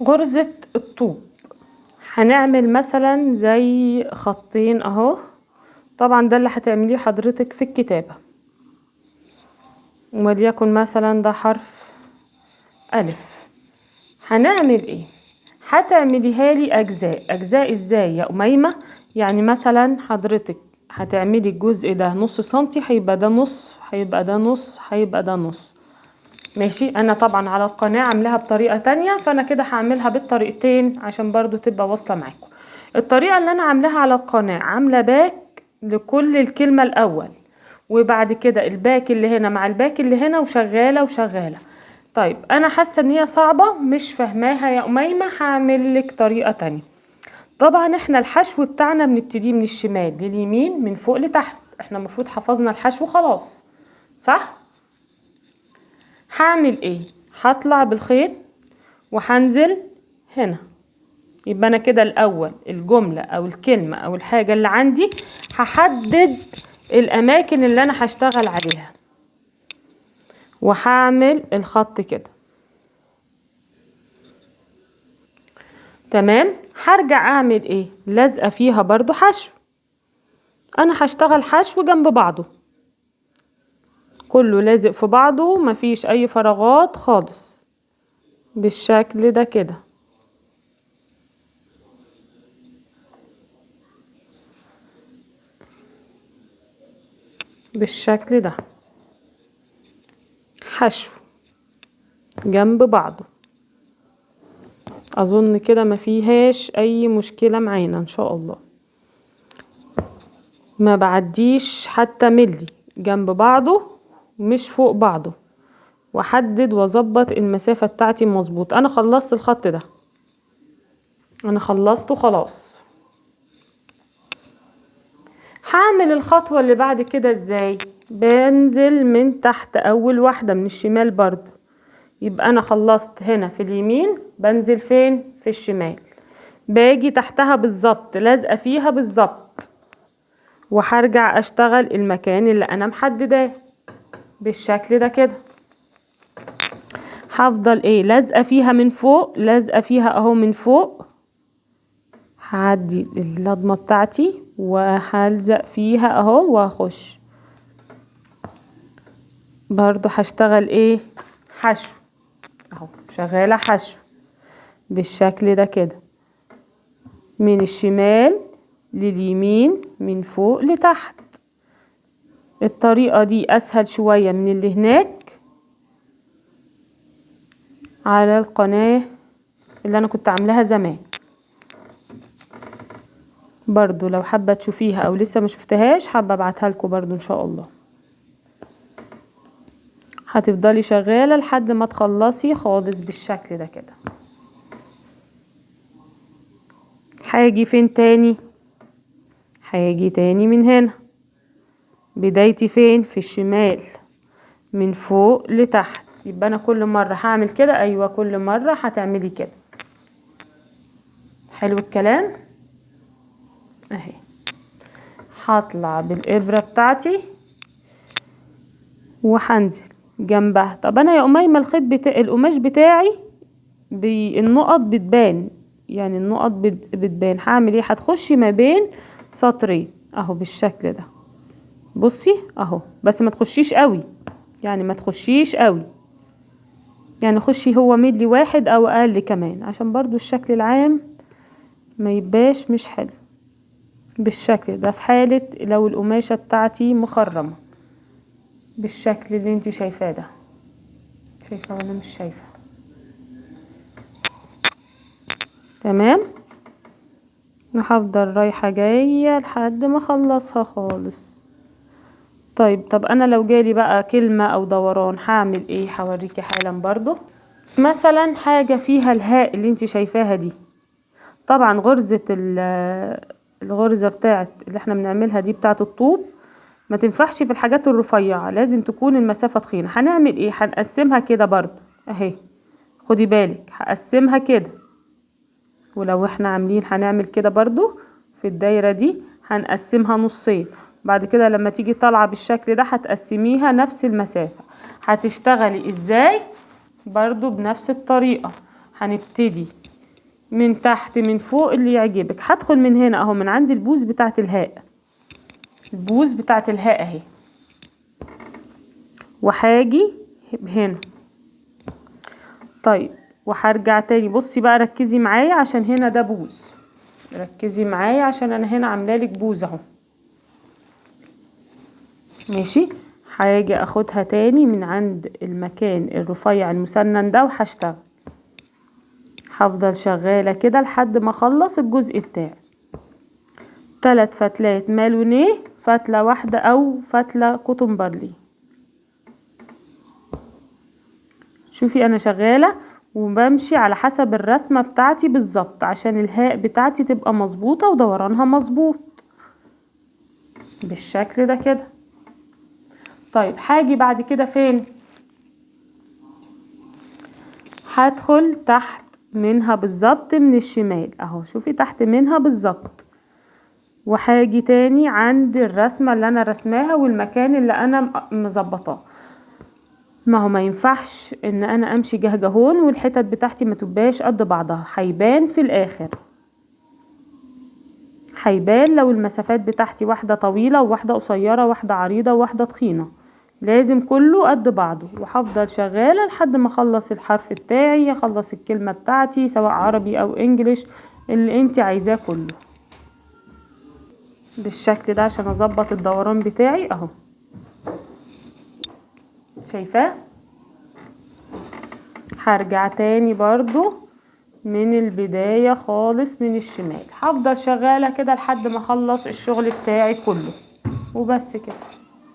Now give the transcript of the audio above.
غرزة الطوب هنعمل مثلا زي خطين اهو. طبعا ده اللي هتعمليه حضرتك في الكتابة، وليكن مثلا ده حرف ألف. هنعمل ايه؟ هتعمليها لي اجزاء ازاي يا أميمة؟ يعني مثلا حضرتك هتعملي الجزء ده نص سنتي، هيبقى ده نص، هيبقى ده نص، هيبقى ده نص. ماشي. انا طبعا على القناة عاملاها بطريقة تانية، فانا كده هعملها بالطريقتين عشان برضو تبقى واصلة معاكم. الطريقة اللي انا عاملاها على القناة عاملة باك لكل الكلمة الاول، وبعد كده الباك اللي هنا مع الباك اللي هنا، وشغالة وشغالة. طيب انا حاسة ان هي صعبة مش فاهماها يا أميمة، هعمل لك طريقة تانية. طبعا احنا الحشو بتاعنا بنبتديه من الشمال لليمين من فوق لتحت، احنا المفروض حفظنا الحشو خلاص، صح؟ هعمل ايه؟ هطلع بالخيط وهنزل هنا. يبقى انا كده الاول الجملة او الكلمة او الحاجة اللي عندي هحدد الاماكن اللي انا هشتغل عليها، وهعمل الخط كده. تمام. هرجع اعمل ايه؟ لازقة فيها برضو حشو. انا هشتغل حشو جنب بعضه، كله لازق في بعضه، مفيش اي فراغات خالص، بالشكل ده كده. بالشكل ده حشو جنب بعضه. اظن كده ما فيهاش اي مشكلة معانا ان شاء الله. ما بعديش حتى ملي جنب بعضه مش فوق بعضه، واحدد واظبط المسافة بتاعتي مظبوط. انا خلصت الخط ده، انا خلصته خلاص. هعمل الخطوة اللي بعد كده ازاي؟ بنزل من تحت اول واحدة من الشمال برضو. يبقى انا خلصت هنا في اليمين، بنزل فين؟ في الشمال، باجي تحتها بالظبط، لازقة فيها بالظبط، وهرجع اشتغل المكان اللي انا محدداه بالشكل ده كده. هفضل ايه؟ لازقة فيها من فوق، لازقة فيها اهو من فوق. هعدي اللضمة بتاعتي وهلزق فيها اهو واخش. برضو هشتغل ايه؟ حشو اهو، شغالة حشو بالشكل ده كده، من الشمال لليمين من فوق لتحت. الطريقة دي اسهل شوية من اللي هناك على القناة اللي انا كنت عاملاها زمان. برضو لو حابة تشوفيها او لسه ما شفتهاش، حابة ابعتها لكم برضو ان شاء الله. هتفضلي شغالة لحد ما تخلصي خالص بالشكل ده كده. هاجي فين تاني؟ هاجي تاني من هنا، بدايتي فين؟ في الشمال من فوق لتحت. يبقى انا كل مرة هعمل كده، ايوه كل مرة هتعملي كده. حلو الكلام اهي. هطلع بالابرة بتاعتي وهنزل جنبها. طب انا يا أميمة الخيط القماش بتاعي النقط بتبان، يعني النقط بتبان. هعمل ايه؟ هتخشي ما بين سطرين اهو بالشكل ده. بصي اهو، بس ما تخشيش قوي، يعني ما تخشيش قوي، يعني خشي هو ملي واحد او اقل كمان، عشان برضو الشكل العام ما يبقاش مش حلو. بالشكل ده في حالة لو القماشة بتاعتي مخرمة بالشكل اللي انتي شايفاه ده. شايفة ولا مش شايفة؟ تمام. هفضل رايحة جاية لحد ما اخلصها خالص. طب انا لو جالي بقى كلمة او دوران هعمل ايه؟ هوريكي حالا برضو. مثلا حاجة فيها الهاء اللي انتي شايفاها دي، طبعا الغرزة بتاعت اللي احنا بنعملها دي بتاعت الطوب ما تنفعش في الحاجات الرفيعة، لازم تكون المسافة تخينة. هنعمل ايه؟ هنقسمها كده برضو اهي، خدي بالك هقسمها كده. ولو احنا عاملين هنعمل كده برضو في الدايرة دي، هنقسمها نصين. بعد كده لما تيجي طالعة بالشكل ده هتقسميها نفس المسافة. هتشتغلي ازاي؟ برضو بنفس الطريقة. هنبتدي من تحت من فوق اللي يعجبك. هدخل من هنا اهو من عند البوز بتاعت الهاء، البوز بتاعت الهاء اهي، وهاجي هنا. طيب وهرجع تاني. بصي بقى ركزي معايا عشان هنا ده بوز، ركزي معايا عشان انا هنا عاملالك بوز اهو. ماشي. هاجي اخدها تاني من عند المكان الرفيع المسنن ده وهشتغل. هفضل شغالة كده لحد ما اخلص الجزء بتاعي. 3 فتلات مالونيه، فتلة واحدة او فتلة كوتون بارلي. شوفي انا شغالة وبمشي على حسب الرسمة بتاعتي بالظبط عشان الهاء بتاعتي تبقى مظبوطة ودورانها مظبوط بالشكل ده كده. طيب هاجي بعد كده فين؟ هدخل تحت منها بالظبط من الشمال اهو، شوفي تحت منها بالظبط، وهاجي تاني عند الرسمة اللي انا رسماها والمكان اللي انا مظبطاه. ما هو ما ينفعش ان انا امشي جهجهون والحتت بتاعتي ما تبقاش قد بعضها، هيبان في الاخر، هيبان لو المسافات بتاعتي واحدة طويلة وواحدة قصيرة، واحدة عريضة وواحدة تخينة، لازم كله قد بعضه. وهفضل شغالة لحد ما اخلص الحرف بتاعي، اخلص الكلمة بتاعتي سواء عربي او انجليش اللي انت عايزاه كله بالشكل ده عشان اظبط الدوران بتاعي اهو. شايفاه؟ هرجع تاني برضو من البداية خالص من الشمال، هفضل شغالة كده لحد ما اخلص الشغل بتاعي كله وبس كده.